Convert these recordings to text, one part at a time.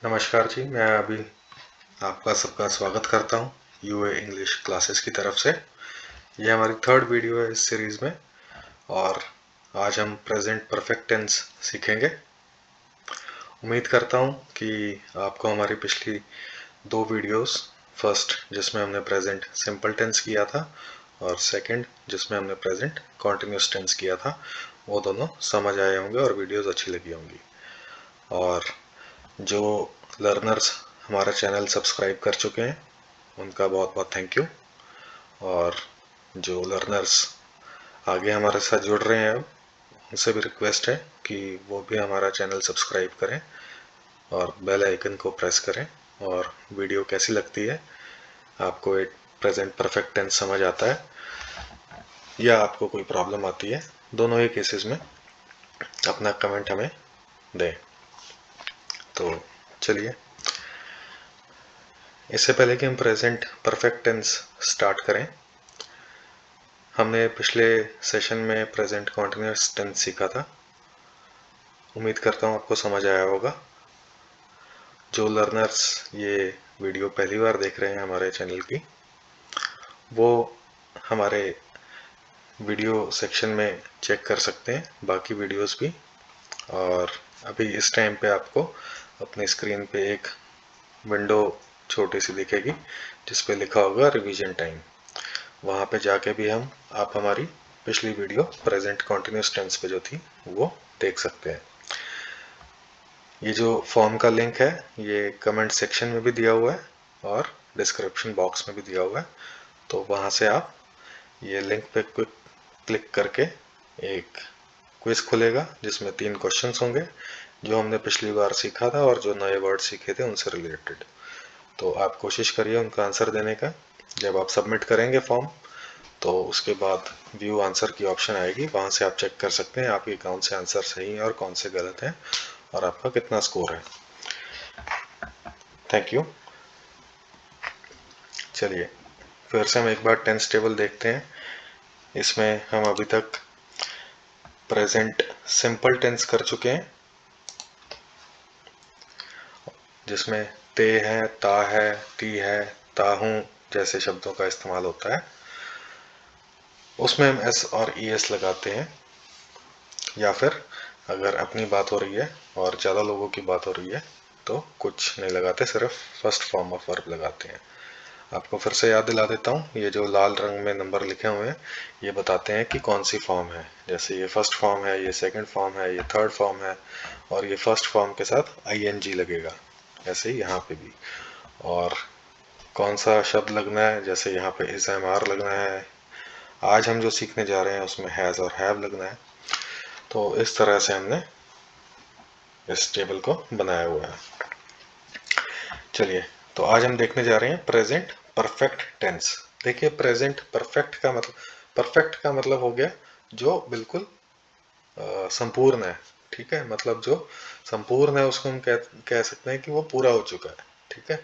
नमस्कार जी, मैं अभी आपका सबका स्वागत करता हूँ यूए इंग्लिश क्लासेस की तरफ से। ये हमारी थर्ड वीडियो है इस सीरीज़ में और आज हम प्रेजेंट परफेक्ट टेंस सीखेंगे। उम्मीद करता हूँ कि आपको हमारी पिछली दो वीडियोस, फर्स्ट जिसमें हमने प्रेजेंट सिंपल टेंस किया था और सेकंड जिसमें हमने प्रेजेंट कॉन्टिन्यूस टेंस किया था, वो दोनों समझ आए होंगे और वीडियोस अच्छी लगी होंगी। और जो लर्नर्स हमारा चैनल सब्सक्राइब कर चुके हैं उनका बहुत बहुत थैंक यू। और जो लर्नर्स आगे हमारे साथ जुड़ रहे हैं अब, उनसे भी रिक्वेस्ट है कि वो भी हमारा चैनल सब्सक्राइब करें और बेल आइकन को प्रेस करें। और वीडियो कैसी लगती है, आपको एक प्रेजेंट परफेक्ट टेंस समझ आता है या आपको कोई प्रॉब्लम आती है, दोनों ही केसेस में अपना कमेंट हमें दें। तो चलिए, इससे पहले कि हम प्रेजेंट परफेक्ट टेंस स्टार्ट करें, हमने पिछले सेशन में प्रेजेंट कॉन्टिन्यूस टेंस सीखा था। उम्मीद करता हूँ आपको समझ आया होगा। जो लर्नर्स ये वीडियो पहली बार देख रहे हैं हमारे चैनल की, वो हमारे वीडियो सेक्शन में चेक कर सकते हैं बाकी वीडियोस भी। और अभी इस टाइम पे आपको अपनी स्क्रीन पे एक विंडो छोटी सी दिखेगी जिस पे लिखा होगा रिवीजन टाइम। वहाँ पे जाके भी आप हमारी पिछली वीडियो प्रेजेंट कॉन्टिन्यूस टेंस पे जो थी वो देख सकते हैं। ये जो फॉर्म का लिंक है ये कमेंट सेक्शन में भी दिया हुआ है और डिस्क्रिप्शन बॉक्स में भी दिया हुआ है। तो वहाँ से आप ये लिंक पे क्लिक करके एक क्विज खुलेगा जिसमें 3 क्वेश्चंस होंगे जो हमने पिछली बार सीखा था और जो नए वर्ड सीखे थे उनसे रिलेटेड। तो आप कोशिश करिए उनका आंसर देने का। जब आप सबमिट करेंगे फॉर्म तो उसके बाद व्यू आंसर की ऑप्शन आएगी, वहाँ से आप चेक कर सकते हैं आपके कौन से आंसर सही हैं और कौन से गलत हैं और आपका कितना स्कोर है। Thank you. चलिए फिर से हम एक बार टेंस टेबल देखते हैं। इसमें हम अभी तक प्रेजेंट सिंपल टेंस कर चुके हैं जिसमें ते है, ता है, ती है, ता हूँ जैसे शब्दों का इस्तेमाल होता है। उसमें हम एस और ई एस लगाते हैं, या फिर अगर अपनी बात हो रही है और ज़्यादा लोगों की बात हो रही है तो कुछ नहीं लगाते, सिर्फ फर्स्ट फॉर्म ऑफ वर्ब लगाते हैं। आपको फिर से याद दिला देता हूँ, ये जो लाल रंग में नंबर लिखे हुए हैं ये बताते हैं कि कौन सी फॉर्म है। जैसे ये फर्स्ट फॉर्म है, ये सेकंड फॉर्म है, ये थर्ड फॉर्म है और ये फर्स्ट फॉर्म के साथ आईएनजी लगेगा, ऐसे ही यहाँ पे भी। और कौन सा शब्द लगना है, जैसे यहाँ पे इज एम आर लगना है। आज हम जो सीखने जा रहे हैं उसमें हैज़ और हैव लगना है। तो इस तरह से हमने इस टेबल को बनाया हुआ है। चलिए, तो आज हम देखने जा रहे हैं प्रेजेंट परफेक्ट टेंस। देखिए, परफेक्ट का मतलब हो गया जो बिल्कुल संपूर्ण है। ठीक है, मतलब जो संपूर्ण है उसको हम कह सकते हैं कि वो पूरा हो चुका है। ठीक है,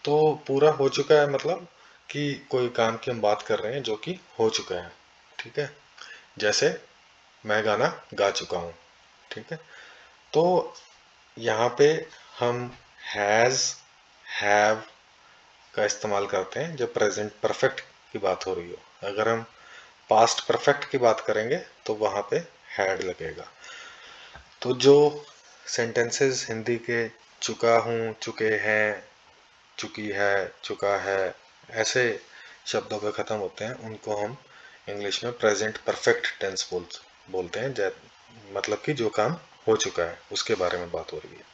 तो पूरा हो चुका है मतलब कि कोई काम की हम बात कर रहे हैं जो कि हो चुका है। ठीक है, जैसे मैं गाना गा चुका हूँ। ठीक है, तो यहाँ पे हम हैज़, हैव का इस्तेमाल करते हैं जब प्रेजेंट परफेक्ट की बात हो रही हो। अगर हम पास्ट परफेक्ट की बात करेंगे तो वहाँ पे हैड लगेगा। तो जो सेंटेंसेस हिंदी के चुका हूँ, चुके हैं, चुकी है, चुका है, ऐसे शब्दों पे ख़त्म होते हैं उनको हम इंग्लिश में प्रेजेंट परफेक्ट टेंस बोलते हैं। मतलब कि जो काम हो चुका है उसके बारे में बात हो रही है।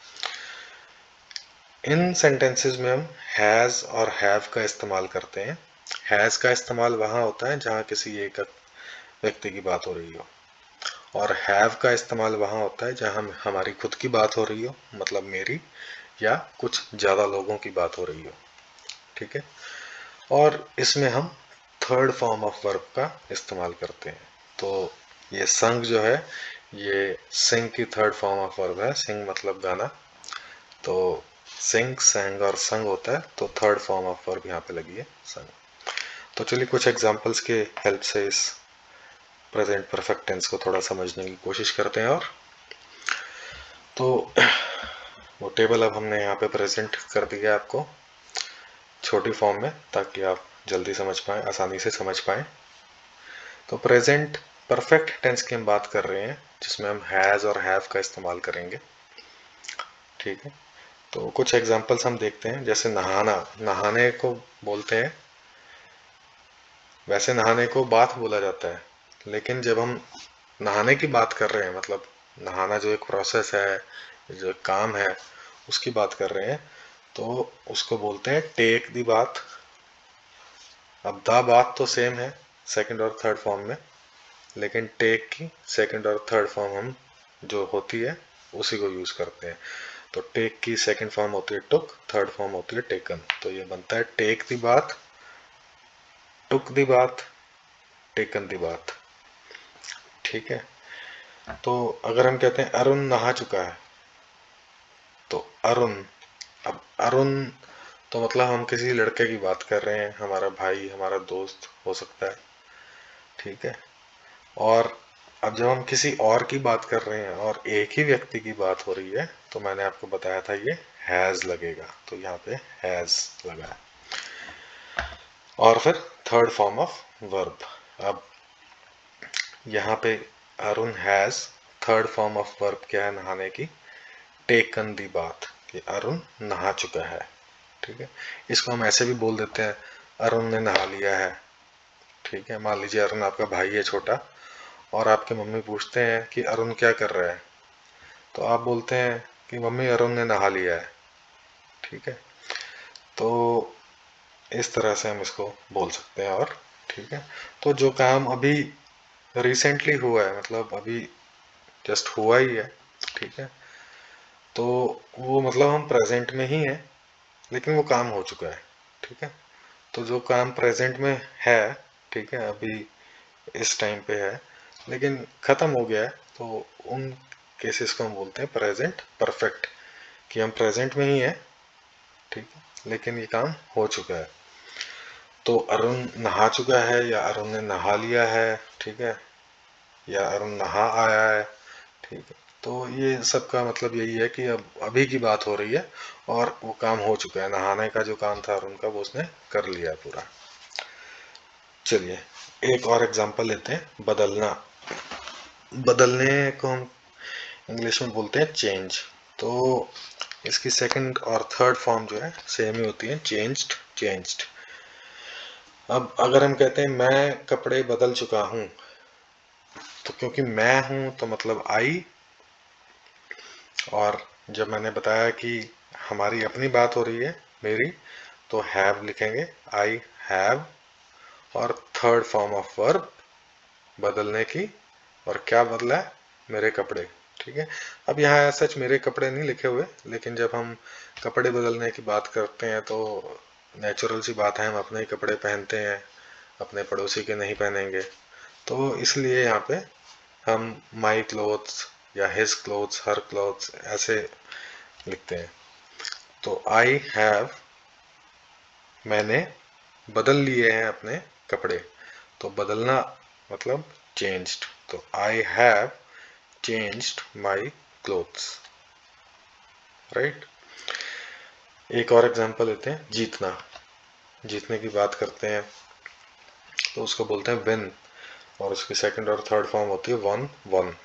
इन सेंटेंसेस में हम हैज़ और हैव का इस्तेमाल करते हैं। हैज़ का इस्तेमाल वहाँ होता है जहाँ किसी एक व्यक्ति की बात हो रही हो, और हैव का इस्तेमाल वहाँ होता है जहाँ हमारी खुद की बात हो रही हो, मतलब मेरी या कुछ ज़्यादा लोगों की बात हो रही हो। ठीक है, और इसमें हम थर्ड फॉर्म ऑफ वर्ब का इस्तेमाल करते हैं। तो ये संग जो है ये सिंग की थर्ड फॉर्म ऑफ वर्ब है। सिंग मतलब गाना, तो सिंग, संग और संग होता है, तो थर्ड फॉर्म ऑफ वर्ब यहाँ पे लगी है, संग। तो चलिए कुछ एग्जांपल्स के हेल्प से इस प्रेजेंट परफेक्ट टेंस को थोड़ा समझने की कोशिश करते हैं। और तो वो टेबल अब हमने यहाँ पे प्रेजेंट कर दिया आपको छोटी फॉर्म में, ताकि आप जल्दी समझ पाएँ, आसानी से समझ पाएँ। तो प्रेजेंट परफेक्ट टेंस की हम बात कर रहे हैं, जिसमें हम हैज़ और हैव का इस्तेमाल करेंगे। ठीक है, तो कुछ एग्जांपल्स हम देखते हैं। जैसे नहाना, नहाने को बोलते हैं, वैसे नहाने को बाथ बोला जाता है, लेकिन जब हम नहाने की बात कर रहे हैं, मतलब नहाना जो एक प्रोसेस है, जो एक काम है, उसकी बात कर रहे हैं, तो उसको बोलते हैं टेक दी बात। अब द बात तो सेम है सेकंड और थर्ड फॉर्म में, लेकिन टेक की सेकंड और थर्ड फॉर्म हम जो होती है उसी को यूज करते हैं। तो टेक की सेकंड फॉर्म होती है टुक, थर्ड फॉर्म होती है टेकन। तो ये बनता है टेक दी बात, टुक दी बात, टेकन दी बात। ठीक है, तो अगर हम कहते हैं अरुण नहा चुका है, तो अरुण, अब अरुण तो मतलब हम किसी लड़के की बात कर रहे हैं, हमारा भाई, हमारा दोस्त हो सकता है। ठीक है, और अब जब हम किसी और की बात कर रहे हैं और एक ही व्यक्ति की बात हो रही है, तो मैंने आपको बताया था ये हैज लगेगा, तो यहाँ पे हैज लगा है। और फिर थर्ड फॉर्म ऑफ वर्ब, अब यहाँ पे Arun has, third form of verb क्या है नहाने की, टेकन दी बात, कि अरुण नहा चुका है। ठीक है, इसको हम ऐसे भी बोल देते हैं, अरुण ने नहा लिया है। ठीक है, मान लीजिए अरुण आपका भाई है छोटा, और आपके मम्मी पूछते हैं कि अरुण क्या कर रहा है, तो आप बोलते हैं कि मम्मी अरुण ने नहा लिया है। ठीक है, तो इस तरह से हम इसको बोल सकते हैं। और ठीक है, तो जो काम अभी रिसेंटली हुआ है, मतलब अभी जस्ट हुआ ही है, ठीक है, तो वो मतलब हम प्रेजेंट में ही है, लेकिन वो काम हो चुका है। ठीक है, तो जो काम प्रेजेंट में है, ठीक है, अभी इस टाइम पे है, लेकिन ख़त्म हो गया है, तो उन केसेस को हम बोलते हैं प्रेजेंट परफेक्ट, कि हम प्रेजेंट में ही है, ठीक है, लेकिन ये काम हो चुका है। तो अरुण नहा चुका है, या अरुण ने नहा लिया है, ठीक है, या अरुण नहा आया है। ठीक है, तो ये सब का मतलब यही है कि अब अभी की बात हो रही है और वो काम हो चुका है, नहाने का जो काम था अरुण का वो उसने कर लिया पूरा। चलिए एक और एग्जांपल लेते हैं, बदलना। बदलने को हम इंग्लिश में बोलते हैं चेंज। तो इसकी सेकंड और थर्ड फॉर्म जो है सेम ही होती है, चेंज्ड, चेंज्ड। अब अगर हम कहते हैं मैं कपड़े बदल चुका हूं, तो क्योंकि मैं हूं तो मतलब आई, और जब मैंने बताया कि हमारी अपनी बात हो रही है, मेरी, तो हैव लिखेंगे, आई हैव, और थर्ड फॉर्म ऑफ वर्ब बदलने की, और क्या बदला है, मेरे कपड़े। ठीक है, अब यहाँ सच मेरे कपड़े नहीं लिखे हुए, लेकिन जब हम कपड़े बदलने की बात करते हैं तो नेचुरल सी बात है, हम अपने ही कपड़े पहनते हैं, अपने पड़ोसी के नहीं पहनेंगे, तो इसलिए यहाँ पे हम माई क्लोथ्स या हिज क्लोथ्स, हर क्लोथ्स ऐसे लिखते हैं। तो आई हैव, मैंने बदल लिए हैं अपने कपड़े, तो बदलना मतलब चेंज्ड, तो I have changed my clothes, right. एक और एग्जांपल लेते हैं, जीतना। जीतने की बात करते हैं तो उसको बोलते हैं विन, और उसकी सेकंड और थर्ड फॉर्म होती है वन, वन।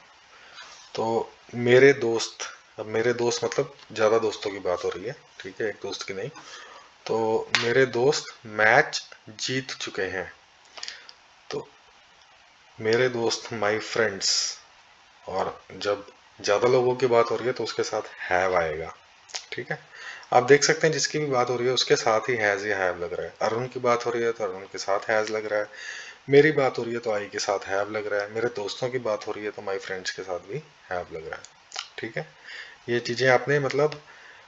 तो मेरे दोस्त, अब मेरे दोस्त मतलब ज़्यादा दोस्तों की बात हो रही है, ठीक है, एक दोस्त की नहीं। तो मेरे दोस्त मैच जीत चुके हैं, तो मेरे दोस्त माय फ्रेंड्स, और जब ज़्यादा लोगों की बात हो रही है तो उसके साथ हैव आएगा। ठीक है, आप देख सकते हैं जिसकी भी बात हो रही है उसके साथ ही हैज़ या हैव लग रहा है। अरुण की बात हो रही है तो अरुण के साथ हैज़ लग रहा है, मेरी बात हो रही है तो आई के साथ हैव लग रहा है, मेरे दोस्तों की बात हो रही है तो माय फ्रेंड्स के साथ भी हैव लग रहा है। ठीक है, ये चीज़ें आपने मतलब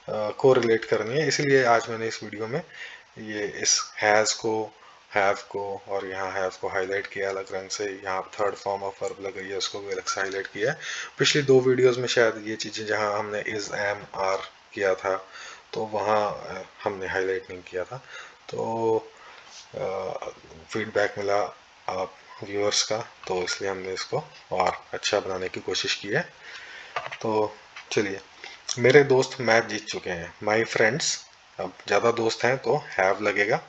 को रिलेट करनी है, इसलिए आज मैंने इस वीडियो में ये इस हैज़ को, हैव को और यहाँ हैव को हाईलाइट किया अलग रंग से। यहाँ थर्ड फॉर्म ऑफ वर्ब लग रही है उसको भी अलग से हाईलाइट किया है। पिछली दो वीडियोस में शायद ये चीज़ें जहाँ हमने इज, एम, आर किया था, तो वहाँ हमने हाईलाइट नहीं किया था, तो फीडबैक मिला आप व्यूअर्स का, तो इसलिए हमने इसको और अच्छा बनाने की कोशिश की है। तो चलिए मेरे दोस्त मैच जीत चुके हैं, माई फ्रेंड्स। अब ज़्यादा दोस्त हैं तो हैव लगेगा।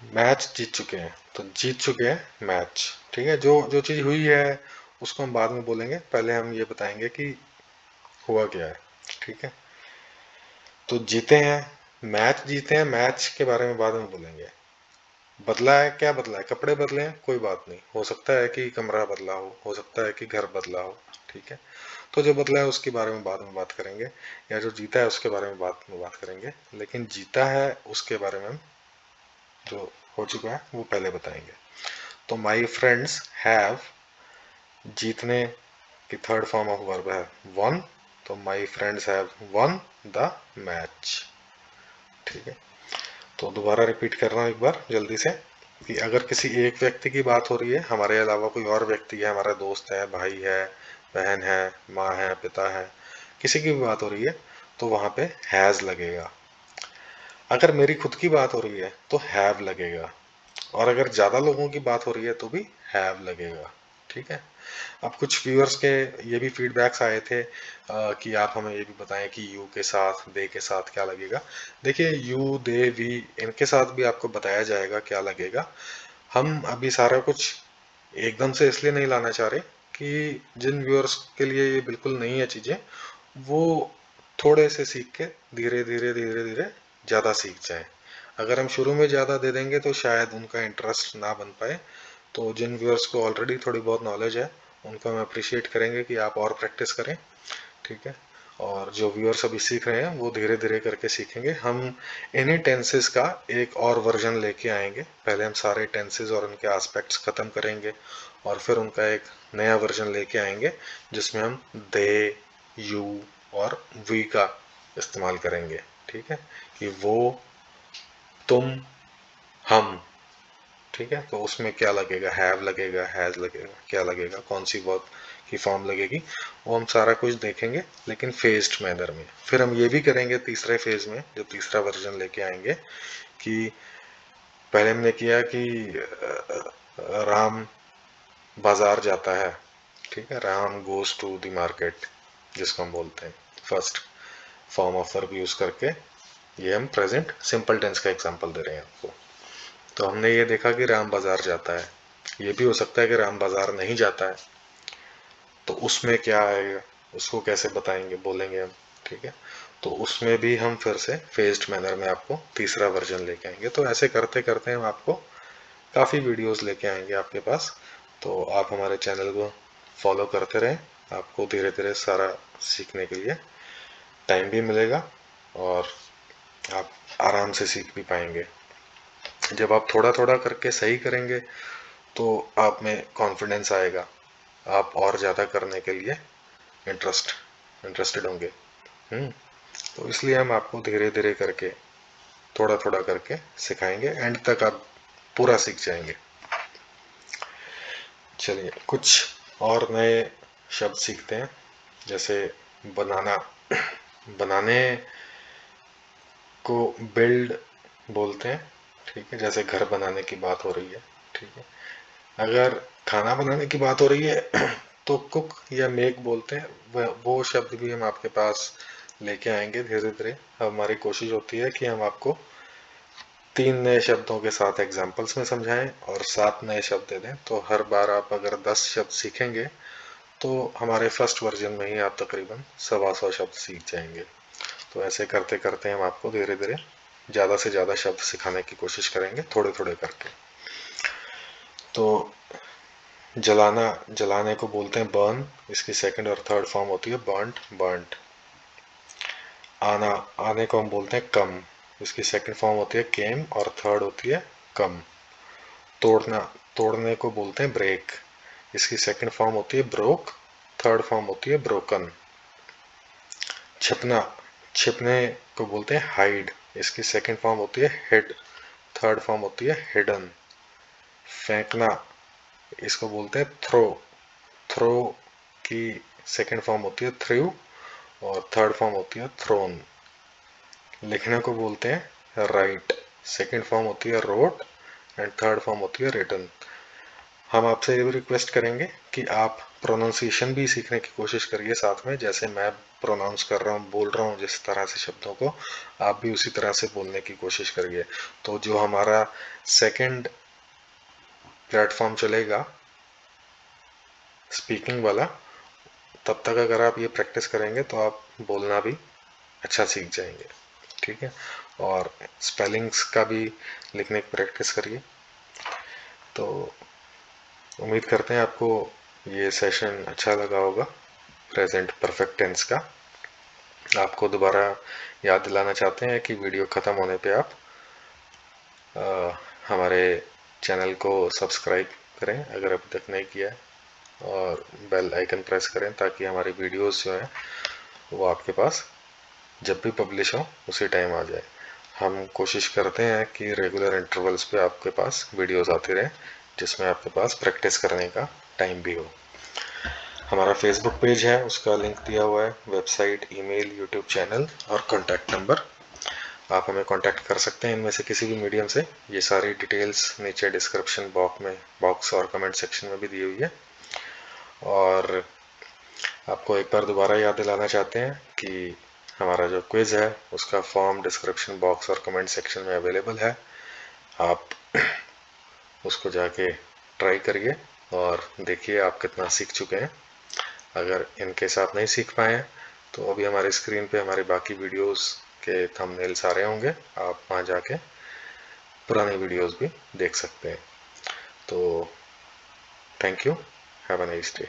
मैच जीत चुके हैं तो जीत चुके हैं मैच। ठीक है, जो जो चीज़ हुई है उसको हम बाद में बोलेंगे, पहले हम ये बताएंगे कि हुआ क्या है। ठीक है, तो जीते हैं, मैच जीते हैं, मैच के बारे में बाद में बोलेंगे। बदला है, क्या बदला है? कपड़े बदले हैं, कोई बात नहीं, हो सकता है कि कमरा बदला हो सकता है कि घर बदला हो। ठीक है, तो जो बदला है उसके बारे में बाद में बात करेंगे, या जो जीता है उसके बारे में बात करेंगे, लेकिन जीता है उसके बारे में हम जो हो चुका है वो पहले बताएंगे। तो माई फ्रेंड्स हैव, जीतने की थर्ड फॉर्म ऑफ वर्ब है वन, तो my friends have one the match. ठीक है, तो दोबारा रिपीट कर रहा हूँ एक बार जल्दी से, कि अगर किसी एक व्यक्ति की बात हो रही है, हमारे अलावा कोई और व्यक्ति है, हमारा दोस्त है, भाई है, बहन है, माँ है, पिता है, किसी की भी बात हो रही है, तो वहां पे हैज लगेगा। अगर मेरी खुद की बात हो रही है तो हैव लगेगा, और अगर ज़्यादा लोगों की बात हो रही है तो भी हैव लगेगा। ठीक है, अब कुछ व्यूअर्स के ये भी फीडबैक्स आए थे कि आप हमें ये भी बताएं कि यू के साथ, दे के साथ क्या लगेगा। देखिए, यू, दे, वी, इनके साथ भी आपको बताया जाएगा क्या लगेगा। हम अभी सारा कुछ एकदम से इसलिए नहीं लाना चाह रहे कि जिन व्यूअर्स के लिए ये बिल्कुल नई है चीज़ें, वो थोड़े से सीख के धीरे धीरे धीरे धीरे ज़्यादा सीख जाएं। अगर हम शुरू में ज़्यादा दे देंगे तो शायद उनका इंटरेस्ट ना बन पाए। तो जिन व्यूअर्स को ऑलरेडी थोड़ी बहुत नॉलेज है, उनको हम अप्रिशिएट करेंगे कि आप और प्रैक्टिस करें। ठीक है, और जो व्यूअर्स अभी सीख रहे हैं वो धीरे धीरे करके सीखेंगे। हम इन्हीं टेंसेस का एक और वर्जन लेके आएंगे, पहले हम सारे टेंसेस और उनके एस्पेक्ट्स खत्म करेंगे, और फिर उनका एक नया वर्जन लेके आएंगे जिसमें हम दे, यू और वी का इस्तेमाल करेंगे। ठीक है, कि वो, तुम, हम। ठीक है, तो उसमें क्या लगेगा, हैव लगेगा, हैज लगेगा, क्या लगेगा, कौन सी वर्ब की फॉर्म लगेगी, वो हम सारा कुछ देखेंगे, लेकिन फेज्ड मैनर में। फिर हम ये भी करेंगे तीसरे फेज में, जो तीसरा वर्जन लेके आएंगे, कि पहले हमने किया कि राम बाजार जाता है। ठीक है, Ram goes to the market, जिसको हम बोलते हैं first form of verb use करके। ये हम प्रेजेंट सिंपल टेंस का एग्जांपल दे रहे हैं आपको। तो हमने ये देखा कि राम बाजार जाता है। ये भी हो सकता है कि राम बाजार नहीं जाता है, तो उसमें क्या आएगा, उसको कैसे बताएंगे, बोलेंगे हम। ठीक है, तो उसमें भी हम फिर से फेज्ड मैनर में आपको तीसरा वर्जन लेके आएंगे। तो ऐसे करते करते हम आपको काफ़ी वीडियोस लेके आएंगे आपके पास। तो आप हमारे चैनल को फॉलो करते रहें, आपको धीरे धीरे सारा सीखने के लिए टाइम भी मिलेगा, और आप आराम से सीख भी पाएंगे। जब आप थोड़ा थोड़ा करके सही करेंगे तो आप में कॉन्फिडेंस आएगा, आप और ज़्यादा करने के लिए इंटरेस्टेड होंगे। तो इसलिए हम आपको धीरे धीरे करके, थोड़ा थोड़ा करके सिखाएंगे, एंड तक आप पूरा सीख जाएंगे। चलिए कुछ और नए शब्द सीखते हैं, जैसे बनाना। बनाने को बिल्ड बोलते हैं। ठीक है, जैसे घर बनाने की बात हो रही है। ठीक है, अगर खाना बनाने की बात हो रही है तो कुक या मेक बोलते हैं। वो शब्द भी हम आपके पास लेके आएंगे धीरे धीरे। हमारी कोशिश होती है कि हम आपको 3 नए शब्दों के साथ एग्जाम्पल्स में समझाएं और 7 नए शब्द दे दें। तो हर बार आप अगर 10 शब्द सीखेंगे तो हमारे फर्स्ट वर्जन में ही आप तकरीबन 125 शब्द सीख जाएंगे। तो ऐसे करते करते हम आपको धीरे धीरे ज़्यादा से ज़्यादा शब्द सिखाने की कोशिश करेंगे, थोड़े थोड़े करके। तो जलाना, जलाने को बोलते हैं बर्न, इसकी सेकंड और थर्ड फॉर्म होती है बर्न्ट, बर्न्ट। आना, आने को हम बोलते हैं कम, इसकी सेकंड फॉर्म होती है केम और थर्ड होती है कम। तोड़ना, तोड़ने को बोलते हैं ब्रेक, इसकी सेकंड फॉर्म होती है ब्रोक, थर्ड फॉर्म होती है ब्रोकन। छिपना, छिपने को बोलते हैं हाइड, इसकी सेकंड फॉर्म होती है हिड, थर्ड फॉर्म होती है हिडन। फेंकना, इसको बोलते हैं थ्रो, थ्रो की सेकंड फॉर्म होती है थ्रू और थर्ड फॉर्म होती है थ्रोन। लिखने को बोलते हैं राइट, सेकंड फॉर्म होती है रोट एंड थर्ड फॉर्म होती है रिटन। हम आपसे ये भी रिक्वेस्ट करेंगे कि आप प्रोनाउंसिएशन भी सीखने की कोशिश करिए साथ में। जैसे मैं प्रोनाउंस कर रहा हूँ, बोल रहा हूँ जिस तरह से शब्दों को, आप भी उसी तरह से बोलने की कोशिश करिए। तो जो हमारा सेकंड प्लेटफॉर्म चलेगा स्पीकिंग वाला, तब तक अगर आप ये प्रैक्टिस करेंगे तो आप बोलना भी अच्छा सीख जाएंगे। ठीक है, और स्पेलिंग्स का भी लिखने की प्रैक्टिस करिए। तो उम्मीद करते हैं आपको ये सेशन अच्छा लगा होगा प्रेजेंट परफेक्ट टेंस का। आपको दोबारा याद दिलाना चाहते हैं कि वीडियो ख़त्म होने पे आप हमारे चैनल को सब्सक्राइब करें अगर अभी तक नहीं किया है, और बेल आइकन प्रेस करें ताकि हमारी वीडियोस जो हैं वो आपके पास जब भी पब्लिश हो उसी टाइम आ जाए। हम कोशिश करते हैं कि रेगुलर इंटरवल्स पे आपके पास वीडियोस आती रहें जिसमें आपके पास प्रैक्टिस करने का टाइम भी हो। हमारा फेसबुक पेज है, उसका लिंक दिया हुआ है, वेबसाइट, ईमेल, यूट्यूब चैनल और कॉन्टैक्ट नंबर। आप हमें कांटेक्ट कर सकते हैं इनमें से किसी भी मीडियम से। ये सारी डिटेल्स नीचे डिस्क्रिप्शन बॉक्स और कमेंट सेक्शन में भी दी हुई है। और आपको एक बार दोबारा याद दिलाना चाहते हैं कि हमारा जो क्विज़ है उसका फॉर्म डिस्क्रिप्शन बॉक्स और कमेंट सेक्शन में अवेलेबल है। आप उसको जाके ट्राई करिए और देखिए आप कितना सीख चुके हैं। अगर इनकेस आप नहीं सीख पाए हैं तो अभी हमारे स्क्रीन पे हमारे बाकी वीडियोस के थंबनेल्स आ रहे होंगे, आप वहाँ जाके पुरानी वीडियोस भी देख सकते हैं। तो thank you, have a nice day.